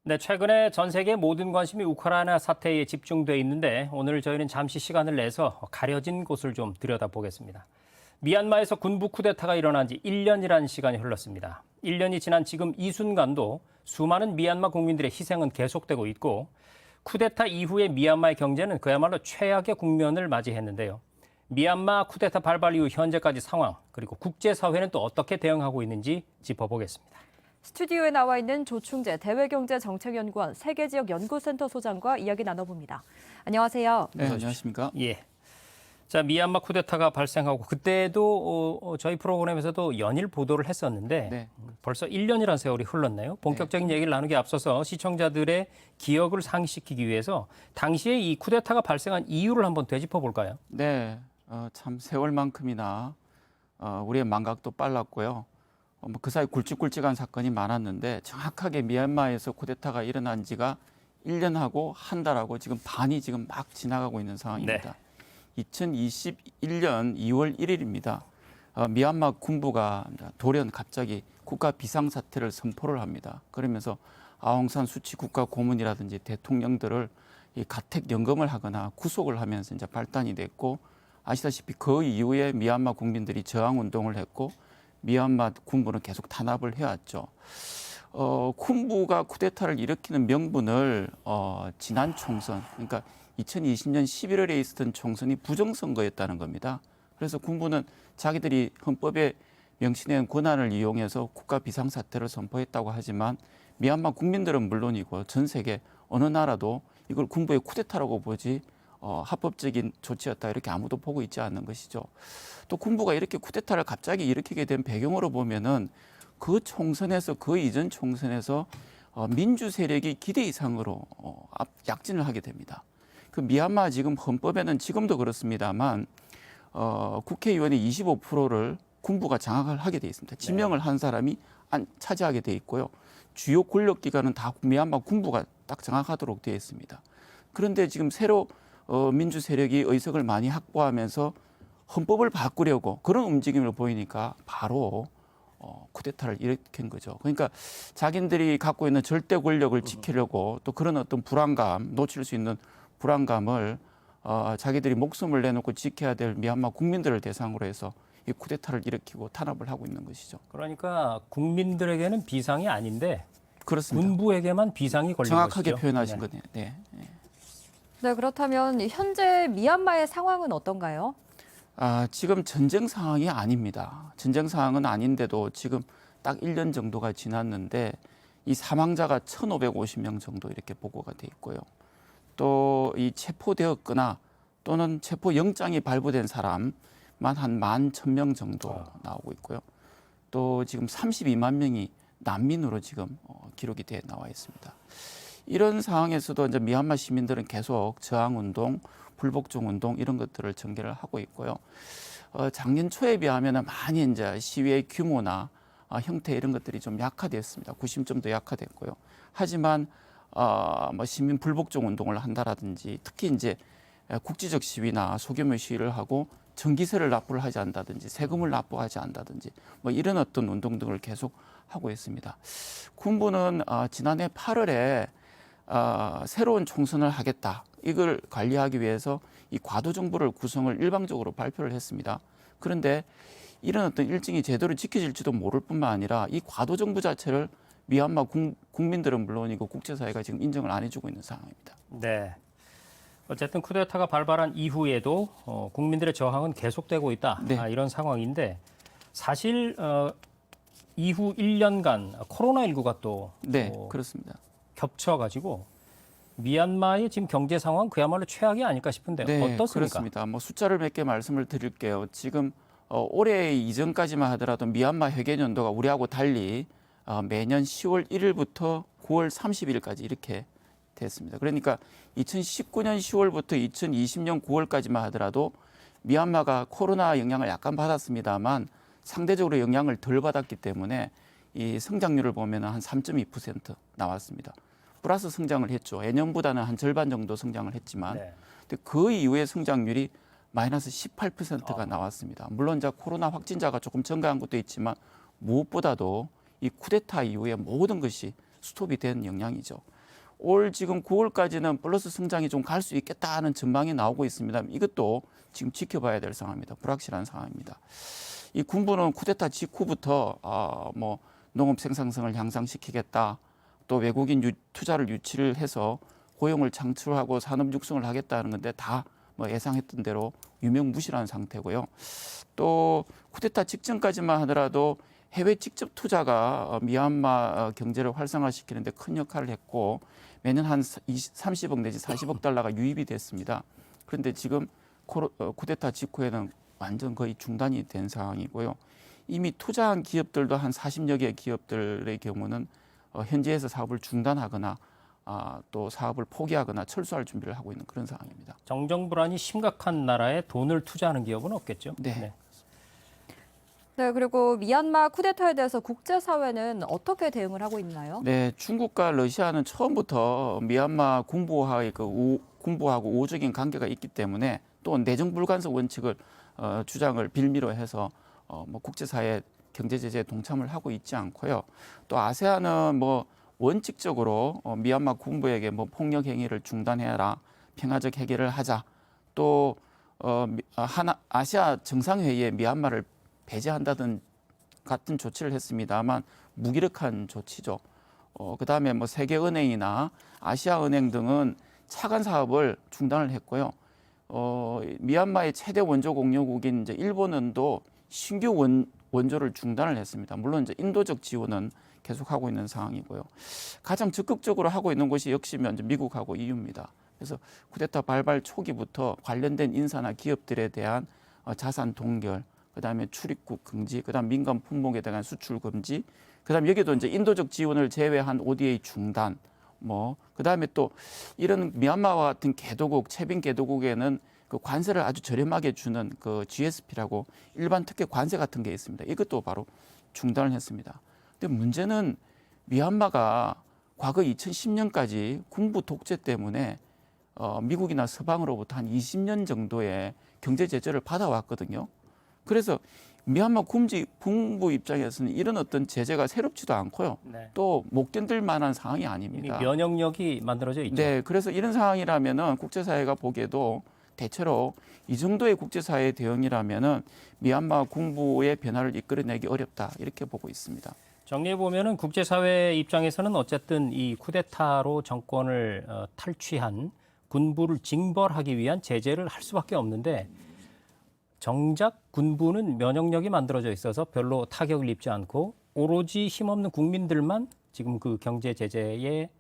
네, 최근에 전 세계 모든 관심이 우크라이나 사태에 집중돼 있는데 오늘 저희는 잠시 시간을 내서 가려진 곳을 좀 들여다보겠습니다. 미얀마에서 군부 쿠데타가 일어난 지 1년이라는 시간이 흘렀습니다. 1년이 지난 지금 이 순간도 수많은 미얀마 국민들의 희생은 계속되고 있고 쿠데타 이후의 미얀마의 경제는 그야말로 최악의 국면을 맞이했는데요. 미얀마 쿠데타 발발 이후 현재까지 상황, 그리고 국제사회는 또 어떻게 대응하고 있는지 짚어보겠습니다. 스튜디오에 나와 있는 조충재 대외경제정책연구원 세계지역연구센터 소장과 이야기 나눠봅니다. 안녕하세요. 네, 안녕하십니까? 예. 자, 미얀마 쿠데타가 발생하고 그때도 저희 프로그램에서도 연일 보도를 했었는데 네. 벌써 1년이라는 세월이 흘렀네요. 본격적인 얘기를 나누기 앞서서 시청자들의 기억을 상기시키기 위해서 당시에 이 쿠데타가 발생한 이유를 한번 되짚어 볼까요? 네, 참 세월만큼이나 우리의 망각도 빨랐고요. 그 사이 굵직굵직한 사건이 많았는데 정확하게 미얀마에서 쿠데타가 일어난 지가 1년하고 한 달하고 지금 반이 지금 막 지나가고 있는 상황입니다. 2021년 2월 1일입니다. 미얀마 군부가 돌연 갑자기 국가 비상사태를 선포를 합니다. 그러면서 아웅산 수치 국가 고문이라든지 대통령들을 이 가택 연금을 하거나 구속을 하면서 이제 발단이 됐고, 아시다시피 그 이후에 미얀마 국민들이 저항 운동을 했고 미얀마 군부는 계속 탄압을 해왔죠. 군부가 쿠데타를 일으키는 명분을 지난 총선, 그러니까 2020년 11월에 있었던 총선이 부정선거였다는 겁니다. 그래서 군부는 자기들이 헌법에 명시된 권한을 이용해서 국가 비상사태를 선포했다고 하지만 미얀마 국민들은 물론이고 전 세계 어느 나라도 이걸 군부의 쿠데타라고 보지 합법적인 조치였다 이렇게 아무도 보고 있지 않는 것이죠. 또 군부가 이렇게 쿠데타를 갑자기 일으키게 된 배경으로 보면은 그 총선에서 그 이전 총선에서 민주 세력이 기대 이상으로 약진을 하게 됩니다. 그 미얀마 지금 헌법에는 지금도 그렇습니다만 국회의원의 25%를 군부가 장악을 하게 돼 있습니다. 지명을 한 사람이 차지하게 돼 있고요. 주요 권력기관은 다 미얀마 군부가 딱 장악하도록 되어 있습니다. 그런데 지금 새로 민주 세력이 의석을 많이 확보하면서 헌법을 바꾸려고 그런 움직임을 보이니까 바로 쿠데타를 일으킨 거죠. 그러니까 자기들이 갖고 있는 절대 권력을 지키려고 또 그런 어떤 불안감, 놓칠 수 있는 불안감을 자기들이 목숨을 내놓고 지켜야 될 미얀마 국민들을 대상으로 해서 이 쿠데타를 일으키고 탄압을 하고 있는 것이죠. 그러니까 국민들에게는 비상이 아닌데 그렇습니다. 군부에게만 비상이 걸린 정확하게 것이죠. 표현하신 네. 거네요. 네. 네, 그렇다면 현재 미얀마의 상황은 어떤가요? 지금 전쟁 상황이 아닙니다. 전쟁 상황은 아닌데도 지금 딱 1년 정도가 지났는데 이 사망자가 1,550명 정도 이렇게 보고가 돼 있고요. 또 이 체포되었거나 또는 체포 영장이 발부된 사람만 한 11,000명 정도 나오고 있고요. 또 지금 32만 명이 난민으로 지금 기록이 돼 나와 있습니다. 이런 상황에서도 이제 미얀마 시민들은 계속 저항 운동, 불복종 운동 이런 것들을 전개를 하고 있고요. 작년 초에 비하면 많이 이제 시위의 규모나 형태 이런 것들이 좀 약화됐습니다. 구심점도 약화됐고요. 하지만 뭐 시민 불복종 운동을 한다라든지 특히 이제 국지적 시위나 소규모 시위를 하고 전기세를 납부를 하지 않는다든지 세금을 납부하지 않는다든지 뭐 이런 어떤 운동 등을 계속 하고 있습니다. 군부는 지난해 8월에 새로운 총선을 하겠다. 이걸 관리하기 위해서 이 과도정부를 구성을 일방적으로 발표를 했습니다. 그런데 이런 어떤 일정이 제대로 지켜질지도 모를 뿐만 아니라 이 과도정부 자체를 미얀마 국민들은 물론이고 국제사회가 지금 인정을 안 해주고 있는 상황입니다. 네. 어쨌든 쿠데타가 발발한 이후에도 국민들의 저항은 계속되고 있다. 네. 이런 상황인데 사실 이후 1년간 코로나19가 또 네, 그렇습니다. 겹쳐가지고 미얀마의 지금 경제 상황 그야말로 최악이 아닐까 싶은데 네, 어떻습니까? 그렇습니다. 뭐 숫자를 몇 개 말씀을 드릴게요. 지금 올해 이전까지만 하더라도 미얀마 회계 연도가 우리하고 달리 매년 10월 1일부터 9월 30일까지 이렇게 됐습니다. 그러니까 2019년 10월부터 2020년 9월까지만 하더라도 미얀마가 코로나 영향을 약간 받았습니다만 상대적으로 영향을 덜 받았기 때문에 이 성장률을 보면 한 3.2% 나왔습니다. 플러스 성장을 했죠. 예년보다는 한 절반 정도 성장을 했지만 근데 그 이후에 성장률이 마이너스 18%가 나왔습니다. 물론 이제 코로나 확진자가 조금 증가한 것도 있지만 무엇보다도 이 쿠데타 이후에 모든 것이 스톱이 된 영향이죠. 올 지금 9월까지는 플러스 성장이 좀 갈 수 있겠다 하는 전망이 나오고 있습니다. 이것도 지금 지켜봐야 될 상황입니다. 불확실한 상황입니다. 이 군부는 쿠데타 직후부터 뭐 농업 생산성을 향상시키겠다, 또 외국인 투자를 유치를 해서 고용을 창출하고 산업 육성을 하겠다는 건데 다 뭐 예상했던 대로 유명무실한 상태고요. 또 쿠데타 직전까지만 하더라도 해외 직접 투자가 미얀마 경제를 활성화시키는 데 큰 역할을 했고 매년 한 30억 내지 40억 달러가 유입이 됐습니다. 그런데 지금 쿠데타 직후에는 완전 거의 중단이 된 상황이고요. 이미 투자한 기업들도 한 40여 개 기업들의 경우는 현지에서 사업을 중단하거나 또 사업을 포기하거나 철수할 준비를 하고 있는 그런 상황입니다. 정정 불안이 심각한 나라에 돈을 투자하는 기업은 없겠죠? 네. 네, 그리고 미얀마 쿠데타에 대해서 국제사회는 어떻게 대응을 하고 있나요? 네, 중국과 러시아는 처음부터 미얀마 군부와의 군부하고 우호적인 관계가 있기 때문에 또 내정 불간섭 원칙을 주장을 빌미로 해서 뭐 국제사회 경제 제재에 동참을 하고 있지 않고요. 또 아세안은 뭐 원칙적으로 미얀마 군부에게 뭐 폭력 행위를 중단해라, 평화적 해결을 하자. 또 아시아 정상회의에 미얀마를 배제한다든 같은 조치를 했습니다만 무기력한 조치죠. 그다음에 뭐 세계은행이나 아시아은행 등은 차관 사업을 중단을 했고요. 미얀마의 최대 원조 공유국인 이제 일본은도 신규 원조를 중단을 했습니다. 물론 이제 인도적 지원은 계속하고 있는 상황이고요. 가장 적극적으로 하고 있는 곳이 역시 이제 미국하고 EU입니다. 그래서 쿠데타 발발 초기부터 관련된 인사나 기업들에 대한 자산 동결, 그다음에 출입국 금지, 그다음 민간 품목에 대한 수출 금지, 그다음 여기도 이제 인도적 지원을 제외한 ODA 중단, 뭐 그다음에 또 이런 미얀마와 같은 개도국, 채빈 개도국에는 그 관세를 아주 저렴하게 주는 그 GSP라고 일반 특혜 관세 같은 게 있습니다. 이것도 바로 중단을 했습니다. 근데 문제는 미얀마가 과거 2010년까지 군부 독재 때문에 미국이나 서방으로부터 한 20년 정도의 경제 제재를 받아왔거든요. 그래서 미얀마 군부 입장에서는 이런 어떤 제재가 새롭지도 않고요. 네. 또 못 견딜 만한 상황이 이미 아닙니다. 면역력이 만들어져 있죠. 네, 그래서 이런 상황이라면은 국제사회가 보기에도 대체로 이 정도의 국제사회의 대응이라면은 미얀마 군부의 변화를 이끌어내기 어렵다 이렇게 보고 있습니다. 정리해 보면은 국제사회 입장에서는 어쨌든 이 쿠데타로 정권을 탈취한 군부를 징벌하기 위한 제재를 할 수밖에 없는데 정작 군부는 면역력이 만들어져 있어서 별로 타격을 입지 않고 오로지 힘없는 국민들만 지금 그 경제 제재에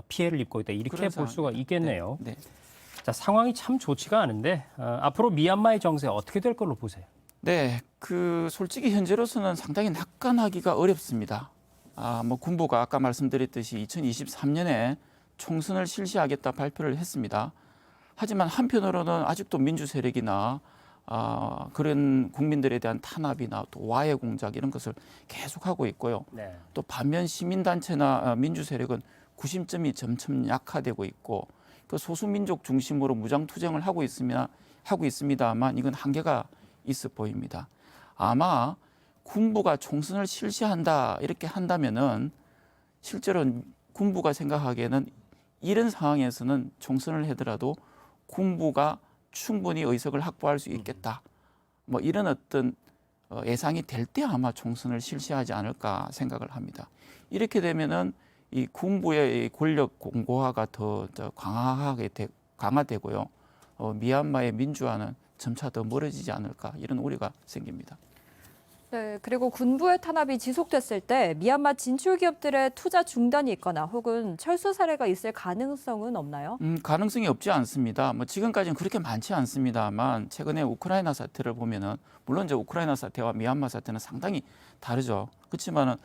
피해를 입고 있다 이렇게 볼 수가 있겠네요. 네. 자, 상황이 참 좋지가 않은데 앞으로 미얀마의 정세 어떻게 될 걸로 보세요? 네, 그 솔직히 현재로서는 상당히 낙관하기가 어렵습니다. 뭐 군부가 아까 말씀드렸듯이 2023년에 총선을 실시하겠다 발표를 했습니다. 하지만 한편으로는 아직도 민주 세력이나 그런 국민들에 대한 탄압이나 또 와해 공작 이런 것을 계속하고 있고요. 네. 또 반면 시민단체나 민주 세력은 구심점이 점점 약화되고 있고 그 소수민족 중심으로 무장투쟁을 하고 있습니다만 이건 한계가 있어 보입니다. 아마 군부가 총선을 실시한다 이렇게 한다면은 실제로 군부가 생각하기에는 이런 상황에서는 총선을 하더라도 군부가 충분히 의석을 확보할 수 있겠다. 뭐 이런 어떤 예상이 될 때 아마 총선을 실시하지 않을까 생각을 합니다. 이렇게 되면은 이 군부의 권력 공고화가 더 강화되고요. 미얀마의 민주화는 점차 더 멀어지지 않을까 이런 우려가 생깁니다. 네, 그리고 군부의 탄압이 지속됐을 때 미얀마 진출 기업들의 투자 중단이 있거나 혹은 철수 사례가 있을 가능성은 없나요? 가능성이 없지 않습니다. 뭐 지금까지는 그렇게 많지 않습니다만 최근에 우크라이나 사태를 보면은 물론 이제 우크라이나 사태와 미얀마 사태는 상당히 다르죠. 그렇지만은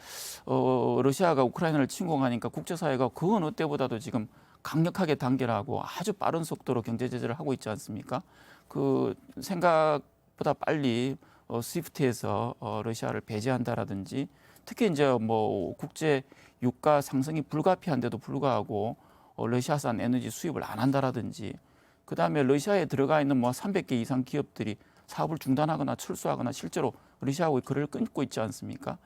러시아가 우크라이나를 침공하니까 국제사회가 그 어느 때보다도 지금 강력하게 단결하고 아주 빠른 속도로 경제 제재를 하고 있지 않습니까? 그 생각보다 빨리 스위프트에서 러시아를 배제한다라든지 특히 이제 뭐 국제 유가 상승이 불가피한데도 불구하고 러시아산 에너지 수입을 안 한다라든지 그다음에 러시아에 들어가 있는 뭐 300개 이상 기업들이 사업을 중단하거나 철수하거나 실제로 러시아하고 거래를 끊고 있지 않습니까?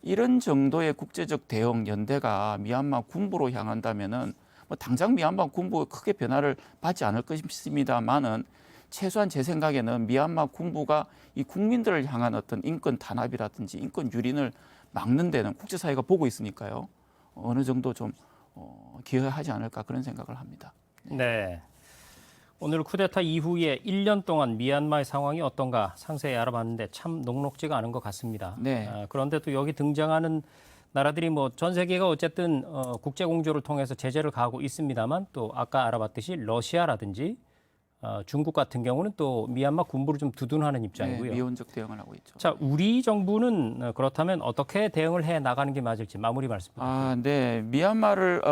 이런 정도의 국제적 대응 연대가 미얀마 군부로 향한다면은 뭐 뭐 당장 미얀마 군부가 크게 변화를 받지 않을 것입니다만은 최소한 제 생각에는 미얀마 군부가 이 국민들을 향한 어떤 인권 탄압이라든지 인권 유린을 막는 데는 국제사회가 보고 있으니까요. 어느 정도 좀 기여하지 않을까 그런 생각을 합니다. 네. 오늘 쿠데타 이후에 1년 동안 미얀마의 상황이 어떤가 상세히 알아봤는데 참 녹록지가 않은 것 같습니다. 네. 그런데 또 여기 등장하는 나라들이 뭐 전 세계가 어쨌든 국제 공조를 통해서 제재를 가하고 있습니다만 또 아까 알아봤듯이 러시아라든지 중국 같은 경우는 또 미얀마 군부를 좀 두둔하는 입장이고요. 네, 미온적 대응을 하고 있죠. 자, 우리 정부는 그렇다면 어떻게 대응을 해 나가는 게 맞을지 마무리 말씀 부탁드립니다. 네. 미얀마를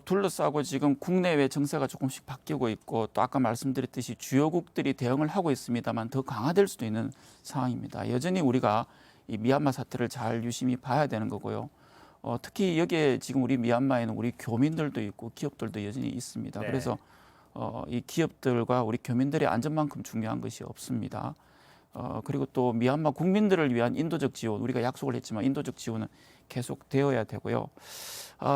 둘러싸고 지금 국내외 정세가 조금씩 바뀌고 있고 또 아까 말씀드렸듯이 주요국들이 대응을 하고 있습니다만 더 강화될 수도 있는 상황입니다. 여전히 우리가 이 미얀마 사태를 잘 유심히 봐야 되는 거고요. 특히 여기에 지금 우리 미얀마에는 우리 교민들도 있고 기업들도 여전히 있습니다. 네. 그래서 이 기업들과 우리 교민들의 안전만큼 중요한 것이 없습니다. 그리고 또 미얀마 국민들을 위한 인도적 지원, 우리가 약속을 했지만 인도적 지원은 계속 되어야 되고요.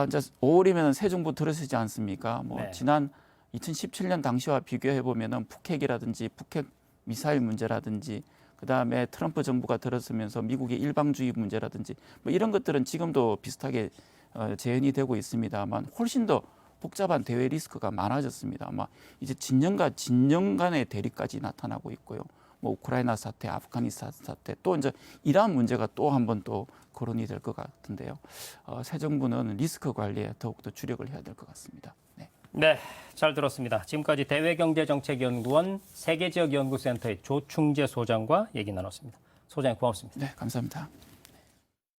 이제 5월이면 새 정부 들어서지 않습니까? 네. 지난 2017년 당시와 비교해 보면은 북핵이라든지 북핵 미사일 문제라든지 그다음에 트럼프 정부가 들어서면서 미국의 일방주의 문제라든지 뭐 이런 것들은 지금도 비슷하게 재현이 되고 있습니다만 훨씬 더 복잡한 대외 리스크가 많아졌습니다. 아마 이제 진영과 진영 간의 대립까지 나타나고 있고요. 뭐 우크라이나 사태, 아프가니스탄 사태, 또 이제 이란 문제가 또 한 번 또 거론이 될 것 같은데요. 새 정부는 리스크 관리에 더욱더 주력을 해야 될 것 같습니다. 네. 네, 잘 들었습니다. 지금까지 대외경제정책연구원 세계지역연구센터의 조충재 소장과 얘기 나눴습니다. 소장님 고맙습니다. 네, 감사합니다.